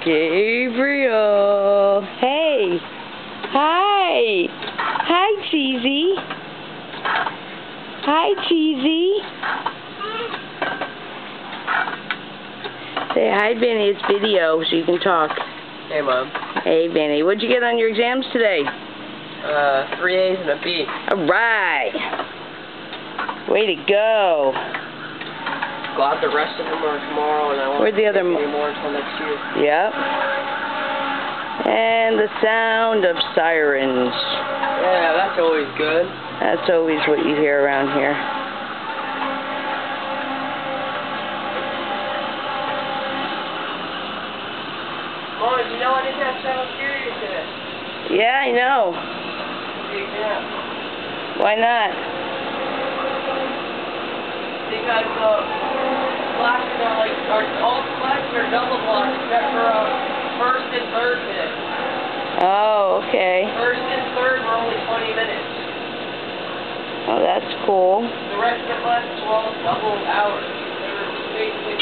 Gabriel. Hey. Hi. Hi, Cheesy. Hi, Cheesy. Say hi, Benny. It's video, so you can talk. Hey, Mom. Hey, Benny. What'd you get on your exams today? 3 A's and a B. All right. Way to go. Glad the rest of them are tomorrow, and I won't Where'd the other take any more until next year. Yep. And the sound of sirens. Yeah, that's always good. That's always what you hear around here. Mom, you know I didn't have sound serious today. Yeah, I know. Yeah. Why not? Because classes are like, all classes are double blocks except for first and third today. Oh, okay. First and third were only 20 minutes. Oh, that's cool. The rest of the classes were all double hours. They were basically